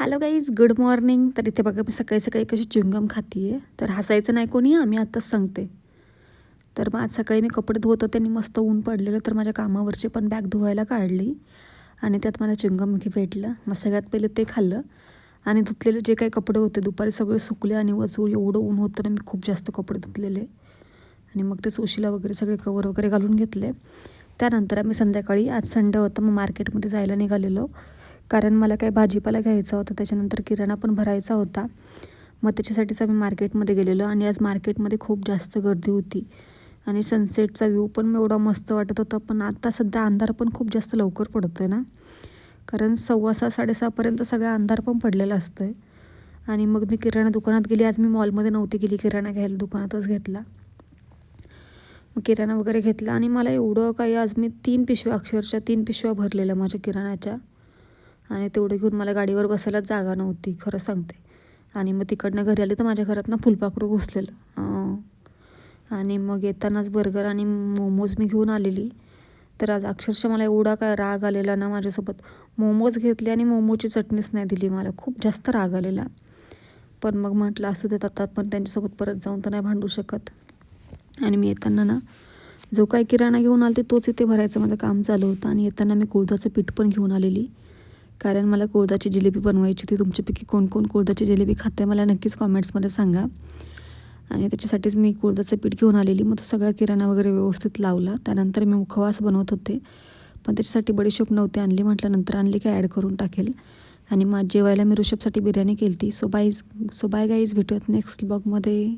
Hello guys, good morning. तर इथे बघा मी सकाळी सकाळी कशी च्युइंगम खाते आहे. तर हसायचं नाही कोणी, आम्ही आत्ताच सांगते. तर मग आज सकाळी मी कपडे धुवत होते आणि मस्त ऊन पडलेलं, तर माझ्या कामावरची पण बॅग धुवायला काढली आणि त्यात मला च्युइंगम भेटलं. मग सगळ्यात पहिले ते खाल्लं आणि धुतलेले जे काही कपडे होते दुपारी सगळे सुकले आणि वचू एवढं ऊन होतं ना, मी खूप जास्त कपडे धुतलेले आणि मग ते सुशीला वगैरे सगळे कवर वगैरे घालून घेतले. त्यानंतर आम्ही संध्याकाळी, आज संडे होतं, मग मार्केटमध्ये जायला निघालेलो कारण मला काही भाजीपाला घ्यायचा होता, त्याच्यानंतर किराणा पण भरायचा होता. मग त्याच्यासाठीच आम्ही मार्केटमध्ये गेलेलो आणि आज मार्केटमध्ये खूप जास्त गर्दी होती आणि सनसेटचा व्ह्यू पण एवढा मस्त वाटत होता. पण आता सध्या अंधार पण खूप जास्त लवकर पडतो आहे ना, कारण 6:15 6:30पर्यंत सगळा अंधार पण पडलेला असतो आहे. आणि मग मी किराणा दुकानात गेली. आज मी मॉलमध्ये नव्हती गेली किराणा घ्यायला, दुकानातच घेतला. मग किराणा वगैरे घेतला आणि मला एवढं काही, आज मी 3 पिशव्या भरलेल्या माझ्या किराण्याच्या आणि तेवढं घेऊन मला गाडीवर बसायलाच जागा नव्हती, खरं सांगते. आणि मग तिकडनं घरी आली तर माझ्या घरातनं फुलपाखरू घुसलेलं. आणि मग येतानाच बर्गर आणि मोमोज मी घेऊन आलेली. तर आज अक्षरशः मला एवढा काय राग आलेला ना माझ्यासोबत. मोमोज घेतले आणि मोमोची चटणीच नाही दिली मला, खूप जास्त राग आलेला. पण मग म्हटलं असू देत आता, पण त्यांच्यासोबत परत जाऊन तर नाही भांडू शकत. आणि मी येताना ना जो काही किराणा घेऊन आले तोच इथे भरायचं माझं काम चालू होतं. आणि येताना मी कुळथाचं पीठ पण घेऊन आलेली, कारण मला कुळथाची जिलेबी बनवायची होती. तुमच्यापैकी कोण कोण कुळथाची जिलेबी खाते मला नक्कीच कॉमेंट्समध्ये सांगा. आणि त्याच्यासाठीच मी कुळथाचं पीठ घेऊन आलेली. मग तो सगळा किराणा वगैरे व्यवस्थित लावला. त्यानंतर मी मुखवास बनवत होते, पण त्याच्यासाठी बडीशोप नव्हती आणली. म्हटलं नंतर आणली काय ॲड करून टाकेल. आणि मग जेवायला मी ऋषभसाठी बिर्याणी केली होती. सो बाय गाईज, भेटूयात नेक्स्ट ब्लॉगमध्ये.